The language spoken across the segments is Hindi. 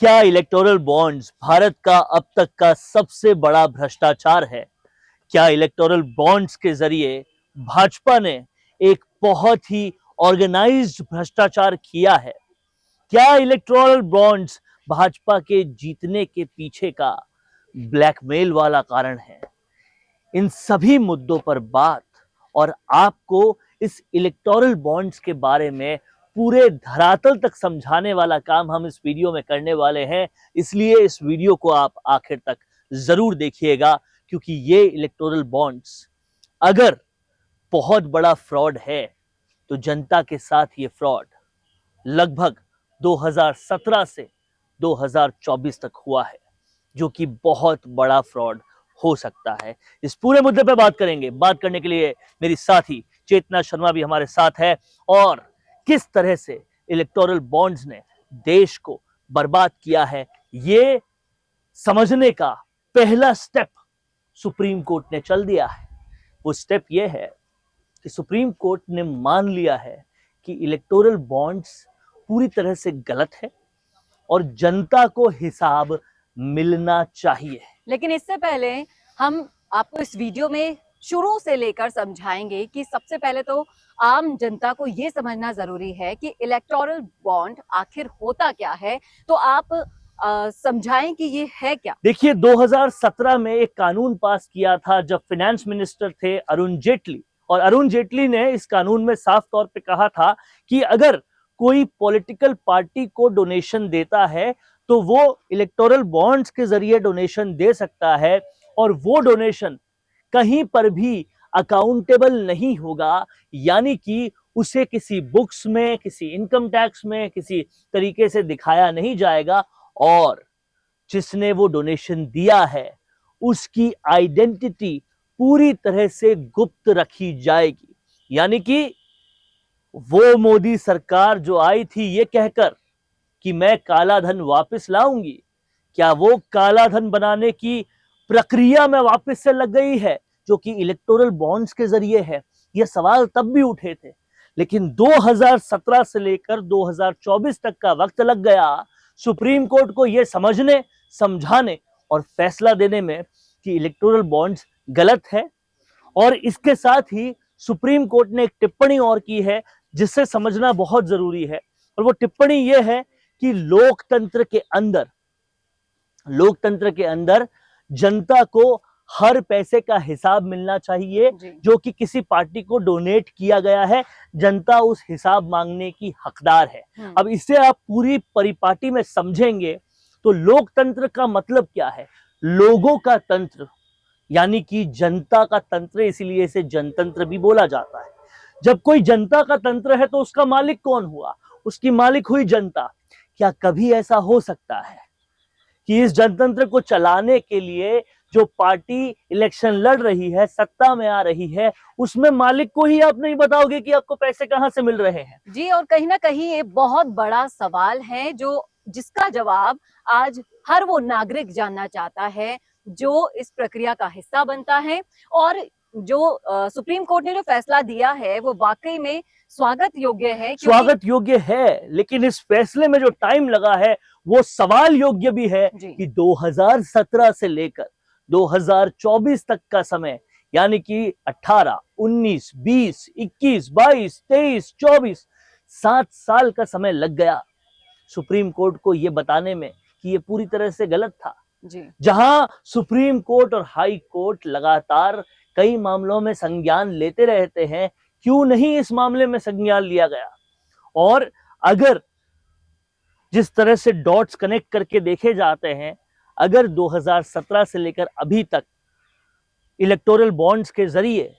क्या इलेक्टोरल बॉन्ड्स भारत का अब तक का सबसे बड़ा भ्रष्टाचार है? क्या इलेक्टोरल बॉन्ड्स के जरिए भाजपा ने एक बहुत ही ऑर्गेनाइज्ड भ्रष्टाचार किया है? क्या इलेक्टोरल बॉन्ड्स भाजपा के जीतने के पीछे का ब्लैकमेल वाला कारण है? इन सभी मुद्दों पर बात और आपको इस इलेक्टोरल बॉन्ड्स के बारे में पूरे धरातल तक समझाने वाला काम हम इस वीडियो में करने वाले हैं। इसलिए इस वीडियो को आप आखिर तक जरूर देखिएगा, क्योंकि ये इलेक्टोरल बॉन्ड्स अगर बहुत बड़ा फ्रॉड है तो जनता के साथ ये फ्रॉड लगभग 2017 से 2024 तक हुआ है, जो कि बहुत बड़ा फ्रॉड हो सकता है। इस पूरे मुद्दे पे बात करेंगे। बात करने के लिए मेरी साथी चेतना शर्मा भी हमारे साथ है, और किस तरह से इलेक्टोरल बॉन्ड्स ने देश को बर्बाद किया है, ये समझने का पहला स्टेप सुप्रीम कोर्ट ने चल दिया है। वो स्टेप ये है कि सुप्रीम कोर्ट ने मान लिया है कि इलेक्टोरल बॉन्ड्स पूरी तरह से गलत है और जनता को हिसाब मिलना चाहिए। लेकिन इससे पहले हम आपको इस वीडियो में शुरू से लेकर समझाएंगे कि सबसे पहले तो आम जनता को ये समझना जरूरी है कि इलेक्टोरल बॉन्ड आखिर होता क्या है। तो आप समझाएं कि ये है क्या। देखिए, 2017 में एक कानून पास किया था जब फाइनेंस मिनिस्टर थे अरुण जेटली, और अरुण जेटली ने इस कानून में साफ तौर पे कहा था कि अगर कोई पॉलिटिकल पार्टी को डोनेशन देता है तो वो इलेक्टोरल बॉन्ड्स के जरिए डोनेशन दे सकता है, और वो डोनेशन कहीं पर भी अकाउंटेबल नहीं होगा। यानी कि उसे किसी बुक्स में, किसी इनकम टैक्स में किसी तरीके से दिखाया नहीं जाएगा, और जिसने वो डोनेशन दिया है उसकी आइडेंटिटी पूरी तरह से गुप्त रखी जाएगी। यानी कि वो मोदी सरकार जो आई थी ये कहकर कि मैं काला धन वापस लाऊंगी, क्या वो काला धन बनाने की प्रक्रिया में वापस से लग गई है, जो कि इलेक्टोरल बॉन्ड्स के जरिए है? ये सवाल तब भी उठे थे, लेकिन 2017 से लेकर 2024 तक का वक्त लग गया सुप्रीम कोर्ट को यह समझने, समझाने और फैसला देने में कि इलेक्टोरल बॉन्ड्स गलत है। और इसके साथ ही सुप्रीम कोर्ट ने एक टिप्पणी और की है जिससे समझना बहुत जरूरी है, और वो टिप्पणी यह है कि लोकतंत्र के अंदर जनता को हर पैसे का हिसाब मिलना चाहिए जो कि किसी पार्टी को डोनेट किया गया है। जनता उस हिसाब मांगने की हकदार है। अब इससे आप पूरी परिपाटी में समझेंगे तो लोकतंत्र का मतलब क्या है? लोगों का तंत्र, यानी कि जनता का तंत्र, इसीलिए इसे जनतंत्र भी बोला जाता है। जब कोई जनता का तंत्र है तो उसका मालिक कौन हुआ? उसकी मालिक हुई जनता। क्या कभी ऐसा हो सकता है कि इस जनतंत्र को चलाने के लिए जो पार्टी इलेक्शन लड़ रही है, सत्ता में आ रही है, उसमें मालिक को ही आप नहीं बताओगे कि आपको पैसे कहां से मिल रहे हैं? जी, और कहीं ना कहीं ये बहुत बड़ा सवाल है जिसका जवाब आज हर वो नागरिक जानना चाहता है जो इस प्रक्रिया का हिस्सा बनता है। और जो सुप्रीम कोर्ट ने जो फैसला दिया है वो वाकई में स्वागत योग्य है। स्वागत योग्य है, लेकिन इस फैसले में जो टाइम लगा है वो सवाल योग्य भी है कि 2017 से लेकर 2024 तक का समय, यानी कि 18, 19, 20, 21, 22, 23, 24, 7 साल का समय लग गया सुप्रीम कोर्ट को यह बताने में कि यह पूरी तरह से गलत था। जहां सुप्रीम कोर्ट और हाई कोर्ट लगातार कई मामलों में संज्ञान लेते रहते हैं, क्यों नहीं इस मामले में संज्ञान लिया गया? और अगर जिस तरह से डॉट्स कनेक्ट करके देखे जाते हैं, अगर 2017 से लेकर अभी तक इलेक्टोरल बॉन्ड्स के जरिए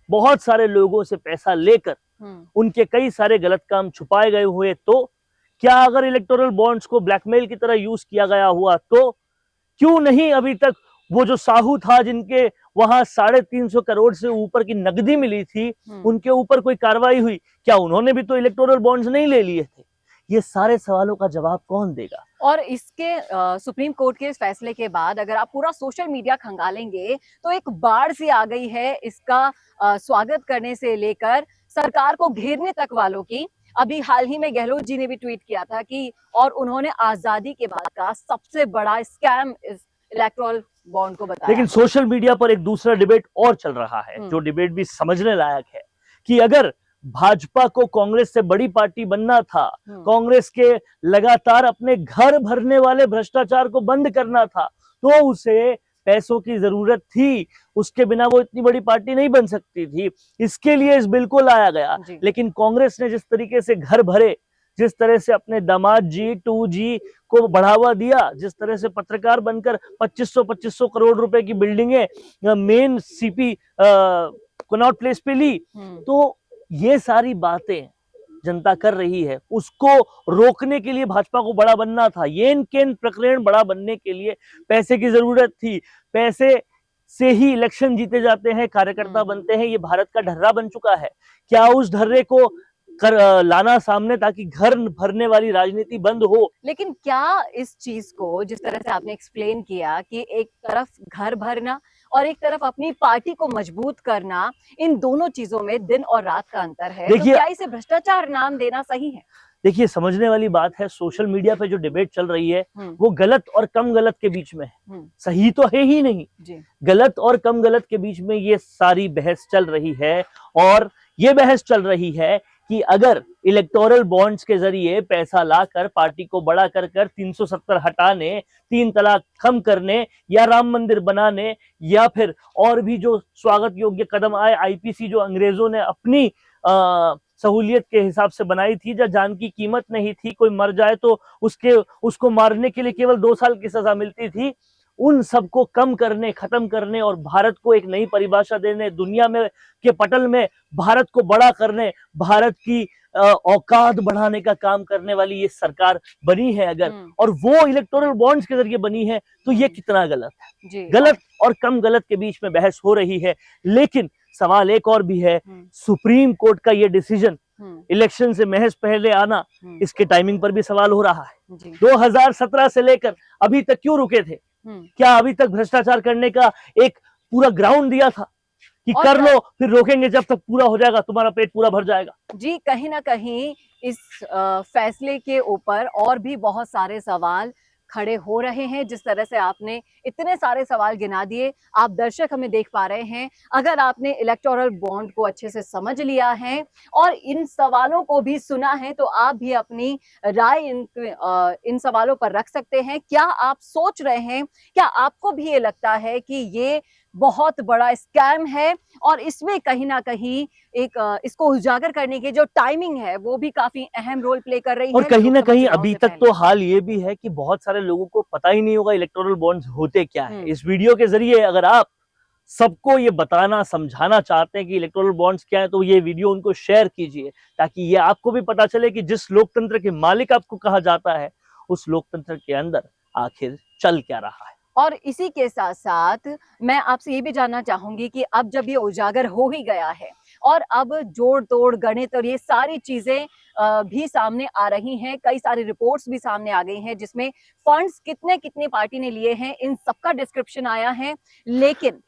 बहुत सारे लोगों से पैसा लेकर उनके कई सारे गलत काम छुपाए गए हुए, तो क्या अगर इलेक्टोरल बॉन्ड्स को ब्लैकमेल की तरह यूज किया गया हुआ तो क्यों नहीं अभी तक वो जो साहू था जिनके वहां 350 करोड़ से ऊपर की नकदी मिली थी, उनके ऊपर कोई कार्रवाई हुई? क्या उन्होंने भी तो इलेक्टोरल बॉन्ड्स नहीं ले लिए थे? ये सारे सवालों का जवाब कौन देगा? और इसके सुप्रीम कोर्ट के इस फैसले के बाद अगर आप पूरा सोशल मीडिया खंगालेंगे तो एक बाढ़ सी आ गई है इसका स्वागत करने से लेकर सरकार को घेरने तक वालों की। अभी हाल ही में गहलोत जी ने भी ट्वीट किया था कि और उन्होंने आजादी के बाद का सबसे बड़ा स्कैम इस इलेक्टोरल बॉन्ड को बताया। लेकिन सोशल मीडिया पर एक दूसरा डिबेट और चल रहा है, जो डिबेट भी समझने लायक है, कि अगर भाजपा को कांग्रेस से बड़ी पार्टी बनना था, कांग्रेस के लगातार अपने घर भरने वाले भ्रष्टाचार को बंद करना था, तो उसे पैसों की जरूरत थी, उसके बिना वो इतनी बड़ी पार्टी नहीं बन सकती थी। इसके लिए इस बिल को लाया गया। लेकिन कांग्रेस ने जिस तरीके से घर भरे, जिस तरह से अपने दामाद जी 2G को बढ़ावा दिया, जिस तरह से पत्रकार बनकर 2500 करोड़ रुपए की बिल्डिंगें मेन सीपी कनॉट प्लेस पे ली, तो ये सारी बातें जनता कर रही है। उसको रोकने के लिए भाजपा को बड़ा बनना था, येन केन प्रकरण बड़ा बनने के लिए पैसे की जरूरत थी। पैसे से ही इलेक्शन जीते जाते हैं, कार्यकर्ता बनते हैं, ये भारत का ढर्रा बन चुका है। क्या उस ढर्रे को लाना सामने ताकि घर भरने वाली राजनीति बंद हो? लेकिन क्या इस चीज को जिस तरह से आपने एक्सप्लेन किया कि एक तरफ घर भरना और एक तरफ अपनी पार्टी को मजबूत करना, इन दोनों चीजों में दिन और रात का अंतर है, तो क्या इसे भ्रष्टाचार नाम देना सही है? देखिए, समझने वाली बात है, सोशल मीडिया पे जो डिबेट चल रही है वो गलत और कम गलत के बीच में है, सही तो है ही नहीं जी। गलत और कम गलत के बीच में ये सारी बहस चल रही है। और ये बहस चल रही है कि अगर इलेक्टोरल बॉन्ड्स के जरिए पैसा लाकर पार्टी को बड़ा कर 370 हटाने, 3 तलाक कम करने, या राम मंदिर बनाने, या फिर और भी जो स्वागत योग्य कदम आए, आईपीसी जो अंग्रेजों ने अपनी सहूलियत के हिसाब से बनाई थी, जब जान की कीमत नहीं थी, कोई मर जाए तो उसको मारने के लिए केवल 2 साल की सजा मिलती थी, उन सबको कम करने, खत्म करने और भारत को एक नई परिभाषा देने, दुनिया में के पटल में भारत को बड़ा करने, भारत की औकात बढ़ाने का काम करने वाली ये सरकार बनी है अगर, और वो इलेक्टोरल बॉन्ड्स के जरिए बनी है, तो ये कितना गलत है। गलत और कम गलत के बीच में बहस हो रही है। लेकिन सवाल एक और भी है, सुप्रीम कोर्ट का ये डिसीजन इलेक्शन से महज पहले आना, इसके टाइमिंग पर भी सवाल हो रहा है। 2017 से लेकर अभी तक क्यों रुके थे? क्या अभी तक भ्रष्टाचार करने का एक पूरा ग्राउंड दिया था कि कर लो, फिर रोकेंगे जब तक पूरा हो जाएगा, तुम्हारा पेट पूरा भर जाएगा? जी, कहीं ना कहीं इस फैसले के ऊपर और भी बहुत सारे सवाल खड़े हो रहे हैं। जिस तरह से आपने इतने सारे सवाल गिना दिए, आप दर्शक हमें देख पा रहे हैं। अगर आपने इलेक्टोरल बॉन्ड को अच्छे से समझ लिया है और इन सवालों को भी सुना है, तो आप भी अपनी राय इन सवालों पर रख सकते हैं। क्या आप सोच रहे हैं, क्या आपको भी ये लगता है कि ये बहुत बड़ा स्कैम है और इसमें कहीं ना कहीं एक इसको उजागर करने की जो टाइमिंग है वो भी काफी अहम रोल प्ले कर रही है? और कहीं ना कहीं अभी तक तो हाल ये भी है कि बहुत सारे लोगों को पता ही नहीं होगा इलेक्टोरल बॉन्ड्स होते क्या है। इस वीडियो के जरिए अगर आप सबको ये बताना, समझाना चाहते हैं कि इलेक्टोरल बॉन्ड्स क्या है, तो ये वीडियो उनको शेयर कीजिए, ताकि ये आपको भी पता चले कि जिस लोकतंत्र के मालिक आपको कहा जाता है, उस लोकतंत्र के अंदर आखिर चल क्या रहा है। और इसी के साथ साथ मैं आपसे ये भी जानना चाहूंगी कि अब जब ये उजागर हो ही गया है और अब जोड़ तोड़, गणित और ये सारी चीजें भी सामने आ रही हैं, कई सारी रिपोर्ट्स भी सामने आ गई हैं जिसमें फंड्स कितने पार्टी ने लिए हैं, इन सबका डिस्क्रिप्शन आया है। लेकिन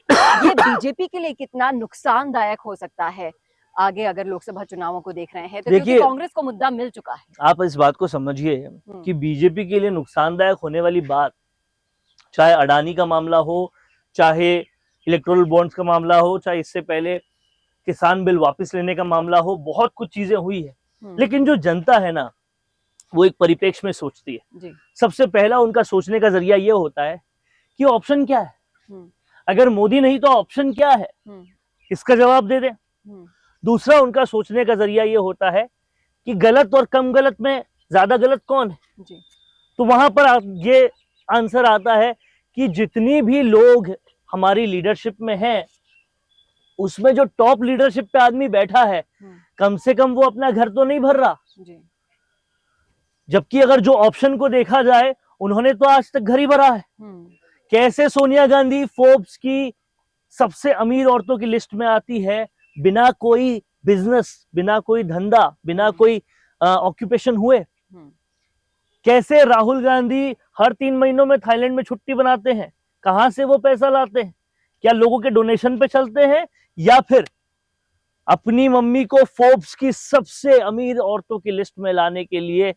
ये बीजेपी के लिए कितना नुकसानदायक हो सकता है आगे अगर लोकसभा चुनावों को देख रहे हैं, तो क्योंकि कांग्रेस को मुद्दा मिल चुका है। आप इस बात को समझिए कि बीजेपी के लिए नुकसानदायक होने वाली बात, चाहे अडानी का मामला हो, चाहे इलेक्टोरल बॉन्ड्स का मामला हो, चाहे इससे पहले किसान बिल वापस लेने का मामला हो, बहुत कुछ चीजें हुई है। लेकिन जो जनता है ना, वो एक परिप्रेक्ष्य में सोचती है जी। सबसे पहला उनका सोचने का जरिया ये होता है कि ऑप्शन क्या है, अगर मोदी नहीं तो ऑप्शन क्या है, इसका जवाब दे दे। दूसरा उनका सोचने का जरिया ये होता है कि गलत और कम गलत में ज्यादा गलत कौन है जी। तो वहां पर ये आंसर आता है कि जितनी भी लोग हमारी लीडरशिप में हैं, उसमें जो टॉप लीडरशिप पे आदमी बैठा है, कम से कम वो अपना घर तो नहीं भर रहा जी। जबकि अगर जो ऑप्शन को देखा जाए, उन्होंने तो आज तक घर ही भरा है। कैसे सोनिया गांधी फोर्ब्स की सबसे अमीर औरतों की लिस्ट में आती है, बिना कोई बिजनेस, बिना कोई धंधा, बिना कोई ऑक्यूपेशन हुए? कैसे राहुल गांधी हर 3 महीनों में थाईलैंड में छुट्टी बनाते हैं? कहां से वो पैसा लाते हैं? क्या लोगों के डोनेशन पे चलते हैं, या फिर अपनी मम्मी को फोर्ब्स की सबसे अमीर औरतों की लिस्ट में लाने के लिए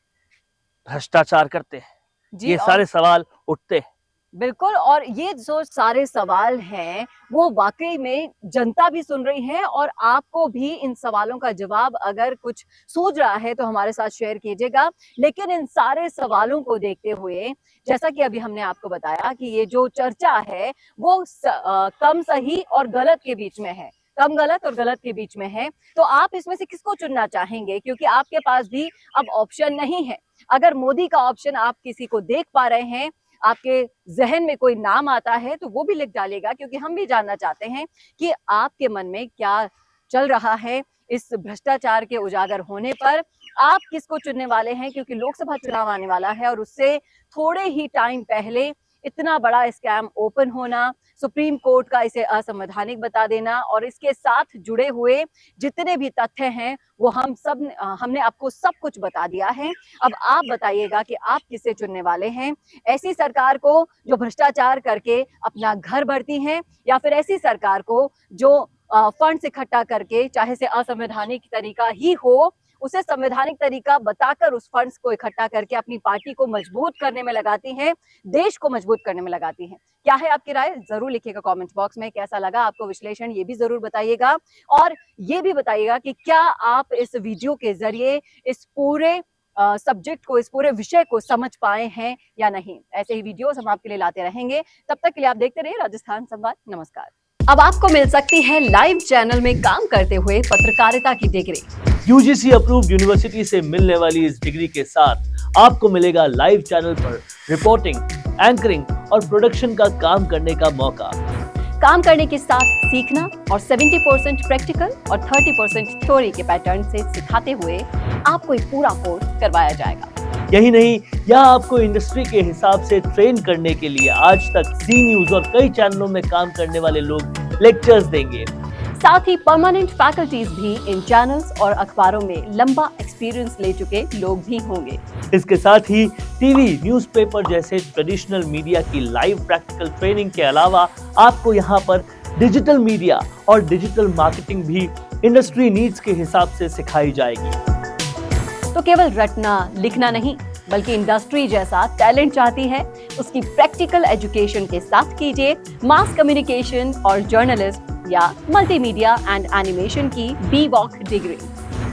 भ्रष्टाचार करते हैं। जी ये और सारे सवाल उठते हैं। बिल्कुल, और ये जो सारे सवाल हैं वो वाकई में जनता भी सुन रही है, और आपको भी इन सवालों का जवाब अगर कुछ सूझ रहा है तो हमारे साथ शेयर कीजिएगा। लेकिन इन सारे सवालों को देखते हुए, जैसा कि अभी हमने आपको बताया कि ये जो चर्चा है वो कम सही और गलत के बीच में है, कम गलत और गलत के बीच में है। तो आप इसमें से किसको चुनना चाहेंगे, क्योंकि आपके पास भी अब ऑप्शन नहीं है। अगर मोदी का ऑप्शन आप किसी को देख पा रहे हैं, आपके जहन में कोई नाम आता है, तो वो भी लिख डालेगा, क्योंकि हम भी जानना चाहते हैं कि आपके मन में क्या चल रहा है इस भ्रष्टाचार के उजागर होने पर। आप किसको चुनने वाले हैं, क्योंकि लोकसभा चुनाव आने वाला है और उससे थोड़े ही टाइम पहले इतना बड़ा स्कैम ओपन होना, सुप्रीम कोर्ट का इसे असंवैधानिक बता देना, और इसके साथ जुड़े हुए जितने भी तथ्य हैं वो हमने आपको सब कुछ बता दिया है। अब आप बताइएगा कि आप किसे चुनने वाले हैं, ऐसी सरकार को जो भ्रष्टाचार करके अपना घर भरती है, या फिर ऐसी सरकार को जो फंड्स इकट्ठा करके, चाहे से असंवैधानिक तरीका ही हो, उसे संवैधानिक तरीका बताकर उस फंड्स को इकट्ठा करके अपनी पार्टी को मजबूत करने में लगाती हैं, देश को मजबूत करने में लगाती हैं। क्या है आपकी राय, जरूर लिखिएगा कमेंट बॉक्स में। कैसा लगा आपको विश्लेषण, ये भी जरूर बताइएगा। और ये भी बताइएगा कि क्या आप इस वीडियो के जरिए इस पूरे सब्जेक्ट को, इस पूरे विषय को समझ पाए हैं या नहीं। ऐसे ही वीडियोस हम आपके लिए लाते रहेंगे। तब तक के लिए आप देखते रहिए राजस्थान संवाद। नमस्कार। अब आपको मिल सकती है लाइव चैनल में काम करते हुए पत्रकारिता की डिग्री। यूजीसी अप्रूव्ड यूनिवर्सिटी से मिलने वाली इस डिग्री के साथ आपको मिलेगा लाइव चैनल पर रिपोर्टिंग, एंकरिंग और प्रोडक्शन का काम करने का मौका। काम करने के साथ सीखना, और 70% प्रैक्टिकल और 30% थ्योरी के पैटर्न से सिखाते हुए आपको एक पूरा कोर्स करवाया जाएगा। यही नहीं, यहाँ आपको इंडस्ट्री के हिसाब से ट्रेन करने के लिए आज तक सी न्यूज और कई चैनलों में काम करने वाले लोग लेक्चर्स देंगे। साथ ही परमानेंट फैकल्टीज भी इन चैनल्स और अखबारों में लंबा एक्सपीरियंस ले चुके लोग भी होंगे। इसके साथ ही टीवी, न्यूज़पेपर जैसे ट्रेडिशनल मीडिया की लाइव प्रैक्टिकल ट्रेनिंग के अलावा आपको यहाँ पर डिजिटल मीडिया और डिजिटल मार्केटिंग भी इंडस्ट्री नीड्स के हिसाब से सिखाई जाएगी। तो केवल रटना लिखना नहीं, बल्कि इंडस्ट्री जैसा टैलेंट चाहती है, उसकी प्रैक्टिकल एजुकेशन के साथ कीजिए मास कम्युनिकेशन और जर्नलिस्ट या मल्टीमीडिया एंड एनिमेशन की BVOC डिग्री।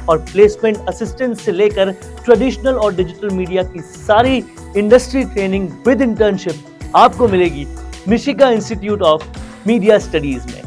और प्लेसमेंट असिस्टेंट से लेकर ट्रेडिशनल और डिजिटल मीडिया की सारी इंडस्ट्री ट्रेनिंग विद इंटर्नशिप आपको मिलेगी मिशिगा इंस्टीट्यूट ऑफ मीडिया स्टडीज में।